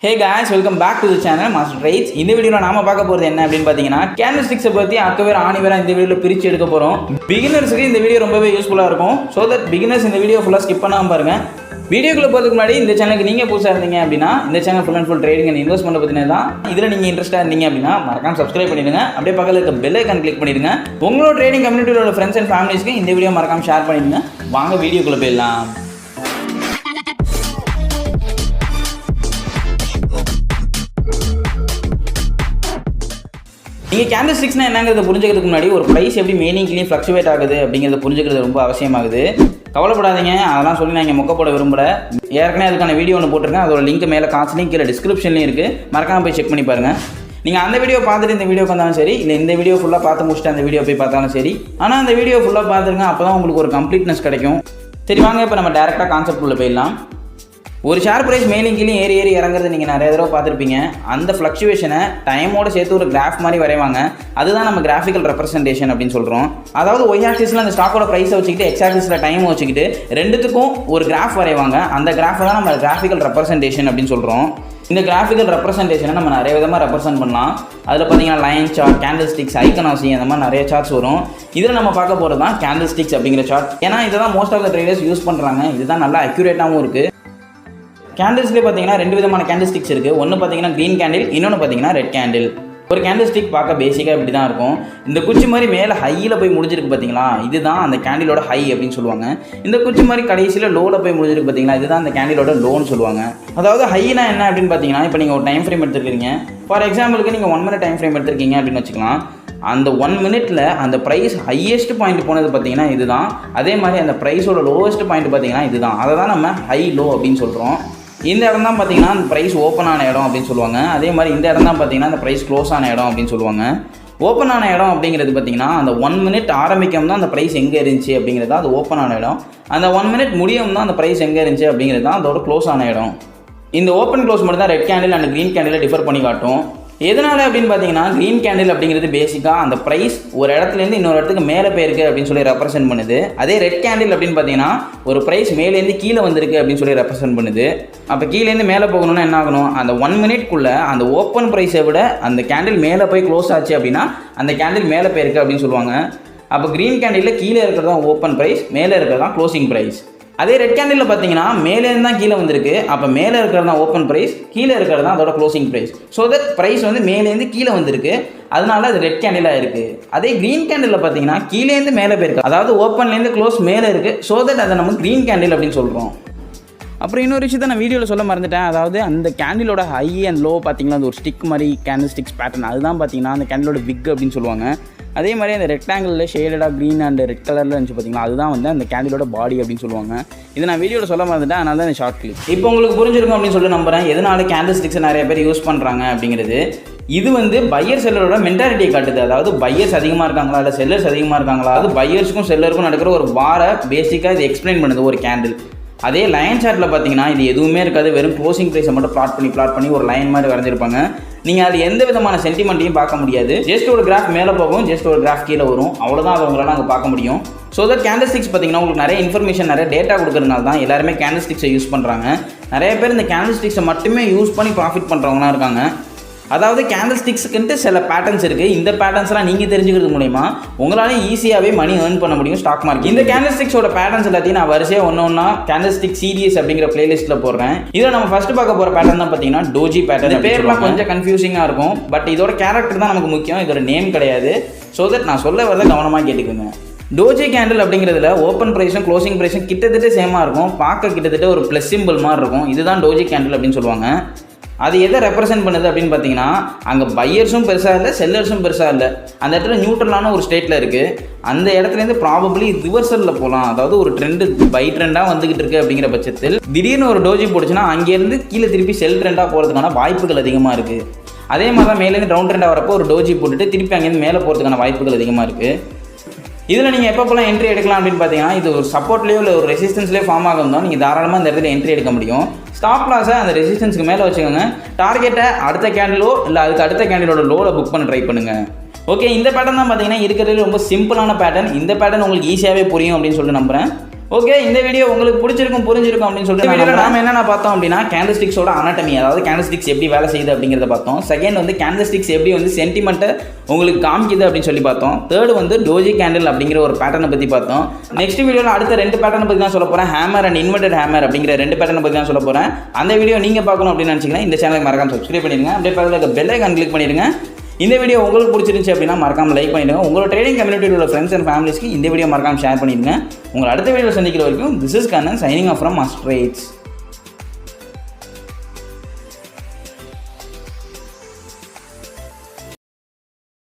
Hey guys, welcome back to the channel Master Trades. இந்த வீடியோல நாம பார்க்க போறது என்ன அப்படினு பாத்தீங்கன்னா candlesticks பத்தி அக்கவேர் ஆணிவேரா இந்த வீடியோல பிரிச்சு எடுக்க போறோம். பிகினர்ஸ்க்கு இந்த வீடியோ ரொம்பவே யூஸ்ஃபுல்லா இருக்கும். So that beginners இந்த வீடியோ ஃபுல்லா ஸ்கிப் பண்ணாம பாருங்க. வீடியோக்குள்ள போறதுக்கு முன்னாடி இந்த சேனலுக்கு நீங்க புதுசா இருந்தீங்க அப்படினா இந்த channel full and full trading and investment பத்தினே தான். இதுல நீங்க இன்ட்ரஸ்டா இருந்தீங்க அப்படினா மறக்காம subscribe பண்ணிடுங்க. அப்படியே பக்கத்துல இருக்க bell icon click பண்ணிடுங்க. உங்களோட trading communityல உள்ள friends and familiesக்கு இந்த வீடியோ மறக்காம ஷேர் பண்ணிடுங்க. வாங்க வீடியோக்குள்ள போயிடலாம். நீங்கள் கேண்டில்ஸ்டிக்ஸ்னா என்னங்கிறத புரிஞ்சுக்கிறதுக்கு முன்னாடி ஒரு ப்ரைஸ் எப்படி மெயினிங்லேயும் ஃப்ளக்சுவேட் ஆகுது அப்படிங்கிறத புரிஞ்சுக்கிறது ரொம்ப அவசியமாகுது. கவலைப்படாதீங்க, அதெல்லாம் சொல்லி நான் இங்கே மொக்க போட விரும்பல. ஏற்கனவே அதுக்கான வீடியோ ஒன்று போட்டிருக்கேன். அதோட லிங்க் மேலே காசுலையும் கீழே டிஸ்கிரிப்ஷன்லையும் இருக்குது. மறக்காமல் போய் செக் பண்ணி பாருங்கள். நீங்கள் அந்த வீடியோ பார்த்துட்டு இந்த வீடியோக்கு வந்தாலும் சரி, இல்லை இந்த வீடியோ ஃபுல்லாக பார்த்து முடிச்சுட்டு அந்த வீடியோ போய் பார்த்தாலும் சரி, ஆனால் அந்த வீடியோ ஃபுல்லாக பார்த்துருங்க. அப்போ தான் உங்களுக்கு ஒரு கம்ப்ளீட்னஸ் கிடைக்கும். சரி வாங்க, இப்போ நம்ம டேரெக்டாக கான்செப்ட் உள்ள போயிடலாம். ஒரு ஷேர் ப்ரைஸ் மேலும் கீழே ஏறி இறங்குறது நீங்கள் நிறைய தடவை பார்த்துருப்பீங்க. அந்த ஃப்ளக்சுவேஷனை டைமோடு சேர்த்து ஒரு கிராஃப் மாதிரி வரைவாங்க. அதுதான் நம்ம கிராஃபிக்கல் ரெப்ரசன்டேஷன் அப்படின்னு சொல்கிறோம். அதாவது ஒய் ஆக்சிஸில் அந்த ஸ்டாக்கோட ப்ரைஸை வச்சுக்கிட்டு எக்ஸ் ஆக்சிஸில் டைம் வச்சுக்கிட்டு ரெண்டுத்துக்கும் ஒரு கிராஃப் வரைவாங்க. அந்த கிராஃபை தான் நம்ம கிராஃபிக்கல் ரெப்ரசன்டேஷன் அப்படின்னு சொல்கிறோம். இந்த கிராஃபிக்கல் ரெப்ரசன்டேஷனை நம்ம நிறைய விதமாக ரெப்ரசென்ட் பண்ணலாம். அதில் பார்த்தீங்கன்னா லைன் சார்ட், கேண்டில்ஸ்டிக்ஸ், ஐக்கனாசி, அந்த மாதிரி நிறைய சார்ட்ஸ் வரும். இதில் நம்ம பார்க்க போகிறது தான் கேண்டில்ஸ்டிக்ஸ் அப்படிங்கிற சார்ட். ஏன்னா இதை தான் most of the traders use பண்ணுறாங்க. இதுதான் நல்லா அக்யூரேட்டாகவும் இருக்குது. கேண்டில்ஸ்லேயே பார்த்தீங்கன்னா ரெண்டு விதமான கேண்டில்ஸ்டிக்ஸ் இருக்குது. ஒன்று பார்த்தீங்கன்னா க்ரீன் கேண்டில், இன்னொன்று பார்த்தீங்கன்னா ரெட் கேண்டில். ஒரு கேண்டில்ஸ்டிக் பார்க்க பேசிக்காக இப்படி தான் இருக்கும். இந்த குச்சி மாதிரி மேலே ஹையில் போய் முடிஞ்சிருக்கு பார்த்தீங்களா, இதுதான் அந்த கேண்டிலோட ஹை அப்படின்னு சொல்லுவாங்க. இந்த குச்சி மாதிரி கடைசியில் லோவில் போய் முடிஞ்சிருக்கு பார்த்தீங்களா, இதுதான் அந்த கேண்டிலோட லோன்னு சொல்லுவாங்க. அதாவது ஹைனா என்ன அப்படின்னு பார்த்தீங்கன்னா, இப்போ நீங்கள் ஒரு டைம் ஃப்ரேம் எடுத்துருக்கீங்க. ஃபார் எக்ஸாம்பிளுக்கு நீங்கள் 1 minute டைம் ஃப்ரேம் எடுத்துருக்கீங்க அப்படின்னு வச்சுக்கலாம். அந்த 1 minute அந்த ப்ரைஸ் ஹையஸ்ட் பாயிண்ட் போனது பார்த்தீங்கன்னா இதுதான். அதே மாதிரி அந்த ப்ரைஸோட லோவஸ்ட் பாயிண்ட் பார்த்தீங்கன்னா இதுதான். அதை தான் நம்ம ஹை லோ அப்படின்னு சொல்கிறோம். இந்த இடம் தான் பார்த்தீங்கன்னா அந்த ப்ரைஸ் ஓப்பன் ஆன இடம் அப்படின்னு சொல்லுவாங்க. அதே மாதிரி இந்த இடம் தான் பார்த்தீங்கன்னா அந்த ப்ரைஸ் க்ளோஸ் ஆன இடம் அப்படின்னு சொல்லுவாங்க. ஓப்பன் ஆன இடம் அப்படிங்கிறது பார்த்தீங்கன்னா அந்த 1 minute ஆரம்பிக்கும் தான் அந்த ப்ரைஸ் எங்கே இருந்துச்சு அப்படிங்கிறது தான் அது ஓப்பன் ஆன இடம். அந்த 1 minute முடியும் தான் அந்த ப்ரைஸ் எங்கே இருந்துச்சு அப்படிங்கிறது தான் அதோட க்ளோஸ் ஆன இடம். இந்த ஓப்பன் க்ளோஸ் மட்டும் தான் red candle and green candle differ பண்ணி காட்டும். எதனால் அப்படின்னு பார்த்தீங்கன்னா க்ரீன் கேண்டில் அப்படிங்கிறது பேசிக்காக அந்த ப்ரைஸ் ஒரு இடத்துலேருந்து இன்னொரு இடத்துக்கு மேலே போயிருக்கு அப்படின்னு சொல்லி ரெப்ரசென்ட் பண்ணுது. அதே ரெட் கேண்டில் அப்படின்னு பார்த்தீங்கன்னா ஒரு ப்ரைஸ் மேலேருந்து கீழே வந்திருக்கு அப்படின்னு சொல்லி ரெப்ரசென்ட் பண்ணுது. அப்போ கீழேருந்து மேலே போகணும்னா என்ன ஆகணும், அந்த 1 minuteக்குள்ளே அந்த ஓப்பன் ப்ரைஸை விட அந்த கேண்டில் மேலே போய் க்ளோஸ் ஆச்சு அப்படின்னா அந்த கேண்டில் மேலே போயிருக்கு அப்படின்னு சொல்லுவாங்க. அப்போ க்ரீன் கேண்டிலில் கீழே இருக்கிறது தான் ஓப்பன் ப்ரைஸ், மேலே இருக்கிறது தான் க்ளோசிங் ப்ரைஸ். அதே ரெட் கேண்டிலில் பார்த்தீங்கன்னா மேலேருந்து தான் கீழே வந்திருக்கு. அப்போ மேலே இருக்கிறது தான் ஓப்பன் ப்ரைஸ், கீழே இருக்கிறது தான் அதோட closing price. So that price வந்து மேலேருந்து கீழே வந்திருக்கு, அதனால அது ரெட் கேண்டிலாக இருக்குது. அதே க்ரீன் கேண்டிலில் பார்த்தீங்கன்னா கீழேருந்து மேலே போயிருக்கு, அதாவது ஓப்பன்லேருந்து க்ளோஸ் மேலே இருக்குது. ஸோ தட் அதை நம்ம க்ரீன் கேண்டில் அப்படின்னு சொல்கிறோம். அப்புறம் இன்னொரு விஷயத்தை நான் வீடியோவில் சொல்ல மறந்துட்டேன். அதாவது அந்த கேண்டிலோட ஹை அண்ட் லோ பார்த்தீங்கன்னா அது ஒரு ஸ்டிக் மாதிரி கேண்டில் ஸ்டிக்ஸ் பேட்டர்ன், அதுதான் பார்த்தீங்கன்னா அந்த கேண்டிலோட விக் அப்படின்னு சொல்லுவாங்க. அதே மாதிரி அந்த ரெக்டாங்கிளில் ஷேடடாக க்ரீன் அண்ட் ரெட் கலரில் இருந்துச்சு பார்த்தீங்களா, அதுதான் வந்து அந்த கேண்டிலோட பாடி அப்படின்னு சொல்லுவாங்க. இதை நான் வீடியோவில் சொல்ல மறந்துட்டேன், அதனால தான் இந்த ஷார்ட் கிளிப். இப்போ உங்களுக்கு புரிஞ்சிருக்கும் அப்படின்னு சொல்லி நம்புறேன் எதனால கேண்டில் ஸ்டிக்ஸை நிறைய பேர் யூஸ் பண்ணுறாங்க அப்படிங்கிறது. இது வந்து பையர் செல்லரோட மென்டாலிட்டியை காட்டுது. அதாவது பையர்ஸ் அதிகமாக இருக்காங்களா இல்லை செல்லர்ஸ் அதிகமாக இருக்காங்களா, அது பையர்ஸுக்கும் செல்லருக்கும் நடக்கிற ஒரு வார பேசிக்காக இது எக்ஸ்பிளைன் பண்ணுது ஒரு கேண்டில். அதே லைன் சார்ட்டில் பார்த்தீங்கன்னா இது எதுவுமே இருக்காது, வெறும் க்ளோசிங் ப்ரைஸை மட்டும் பிளாட் பண்ணி ஒரு லைன் மாதிரி வரைஞ்சிருப்பாங்க. நீங்கள் அது எந்த விதமான சென்டிமெண்ட்டையும் பார்க்க முடியாது. ஜஸ்ட் ஒரு கிராஃப் மேலே போகும், ஜஸ்ட் ஒரு கிராஃப் கீழே வரும், அவ்வளோதான் அதை உங்களால் அங்கே பார்க்க முடியும். ஸோ தட் கேண்டில்ஸ்டிக்ஸ் பார்த்தீங்கன்னா உங்களுக்கு நிறைய இன்ஃபர்மேஷன், நிறைய டேட்டா கொடுக்கறதுனால தான் எல்லாருமே கேண்டில்ஸ்டிக்ஸை யூஸ் பண்ணுறாங்க. நிறைய பேர் இந்த கேண்டில்ஸ்டிக்ஸை மட்டுமே யூஸ் பண்ணி ப்ராஃபிட் பண்ணுறவங்களாம் இருக்காங்க. அதாவது கேண்டில்ஸ்டிக்ஸுக்குன்ட்டு சில பேட்டர்ன்ஸ் இருக்குது. இந்த பேட்டர்ன்ஸ்லாம் நீங்கள் தெரிஞ்சுக்கிறது மூலமா உங்களால் ஈஸியாகவே மணி ஏர்ன் பண்ண முடியும் ஸ்டாக் மார்க்கெட். இந்த கேண்டில்ஸ்டிக்ஸோட பேட்டர்ன்ஸ் எல்லாத்தையும் நான் வரிசையாக ஒன்றா கேண்டில்ஸ்டிக் சீரிஸ் அப்படிங்கிற பிளேலிஸ்ட்டில் போடுறேன். இதில் நம்ம ஃபஸ்ட்டு பார்க்க போகிற பேட்டர்ன் தான் பார்த்தீங்கன்னா டோஜி பேட்டர்ன். இந்த பேர்லாம் கொஞ்சம் கன்ஃபியூசிங்காக இருக்கும், பட் இதோட கேரக்டர் தான் நமக்கு முக்கியம், இதோட நேம் கிடையாது. ஸோ தட் நான் சொல்ல வரதை கவனமாக கேட்டுக்கோங்க. டோஜி கேண்டில் அப்படிங்கிறதுல ஓப்பன் ப்ரைஸும் க்ளோசிங் ப்ரைஸும் கிட்டத்தட்ட சேமாக இருக்கும். பார்க்க கிட்டத்தட்ட ஒரு ப்ளஸ் சிம்பிள் மாதிரி இருக்கும். இதுதான் டோஜி கேண்டில் அப்படின்னு சொல்லுவாங்க. அது எதை ரெப்ரசென்ட் பண்ணுது அப்படின்னு பார்த்தீங்கன்னா, அங்கே பையர்ஸும் பெருசாக இல்லை, செல்லர்ஸும் பெருசாக இல்லை, அந்த இடத்துல நியூட்ரலான ஒரு ஸ்டேட்டில் இருக்குது. அந்த இடத்துலேருந்து ப்ராபப்ளி ரிவர்சலில் போகலாம். அதாவது ஒரு ட்ரெண்டு பை ட்ரெண்டாக வந்துக்கிட்டு இருக்குது அப்படிங்கிற பட்சத்தில் திடீர்னு ஒரு டோஜி போடுச்சுன்னா அங்கேருந்து கீழே திருப்பி செல் ட்ரெண்டாக போகிறதுக்கான வாய்ப்புகள் அதிகமாக இருக்குது. அதே மாதிரி தான் மேலேருந்து டவுன் ட்ரெண்டாக வரப்போ ஒரு டோஜி போட்டுட்டு திருப்பி அங்கேருந்து மேலே போகிறதுக்கான வாய்ப்புகள் அதிகமாக இருக்குது. இதில் நீங்கள் எப்போலாம் என்ட்ரி எடுக்கலாம் அப்படின்னு பார்த்தீங்கன்னா, இது ஒரு சப்போர்ட்லேயோ இல்லை ஒரு ரெசிஸ்டன்ஸ்லேயோ ஃபார்ம் ஆகும் தான் நீங்கள் தாராளமாக இந்த இடத்துல என்ட்ரி எடுக்க முடியும். ஸ்டாப் லாஸை அந்த ரெசிஸ்டன்ஸுக்கு மேலே வச்சுக்கோங்க. டார்கெட்டை அடுத்த கேண்டிலோ இல்லை அதுக்கு அடுத்த கேண்டிலோட லோவில் புக் பண்ண ட்ரை பண்ணுங்கள். ஓகே, இந்த பேட்டர்ன் தான் பார்த்தீங்கன்னா இருக்கிறதுல ரொம்ப சிம்பிளான பேட்டர்ன். இந்த பேட்டர்ன் உங்களுக்கு ஈஸியாகவே புரியும் அப்படின்னு சொல்லிட்டு நம்புகிறேன். ஓகே, இந்த வீடியோ உங்களுக்கு பிடிச்சிருக்கும் புரிஞ்சிருக்கும் அப்படின்னு சொல்லிட்டு வீடியோவில் நாம என்னென்ன பார்த்தோம் அப்படின்னா கேண்டில்ஸ்டிக்ஸோட அனாட்டமி, அதாவது கேண்டில்ஸ்டிக்ஸ் எப்படி வேலை செய்யுது அப்படிங்கிறத பார்த்தோம். செகண்ட் வந்து கேண்டில்ஸ்டிக்ஸ் எப்படி வந்து சென்டிமெண்ட்டை உங்களுக்கு காமிக்குது அப்படின்னு சொல்லி பார்த்தோம். தேர்டு வந்து டோஜி கேண்டில் அப்படிங்கிற ஒரு பேட்டர்னை பற்றி பார்த்தோம். நெக்ஸ்ட் வீடியோவில் அடுத்த 2 பேட்டர்னை பற்றி தான் சொல்ல போகிறேன். ஹேமர் அண்ட் இன்வெர்டட் ஹேமர் அப்படிங்கிற 2 பேட்டர்னை பற்றி தான் சொல்ல போகிறேன். அந்த வீடியோ நீங்கள் பார்க்கணும் அப்படின்னு நினச்சிங்கன்னா இந்த சேனலுக்கு மறக்காம சப்ஸ்கிரைப் பண்ணிடுங்க. அப்படியே பக்கத்தில் பெல் ஐகான் கிளிக் பண்ணிடுங்க. இந்த வீடியோ உங்களுக்கு பிடிச்சிருந்துச்சு அப்படின்னா மறக்காம லைக் பண்ணிடுங்க. உங்களோட ட்ரேடிங் கம்யூனிட்டியில் உள்ள ஃப்ரெண்ட்ஸ் அண்ட் ஃபேமிலிஸ்க்கு இந்த வீடியோ மறக்காம ஷேர் பண்ணிடுங்க. உங்களை அடுத்த வீடியோ சந்திக்கிற வரைக்கும் this is Kannan signing off from master trades.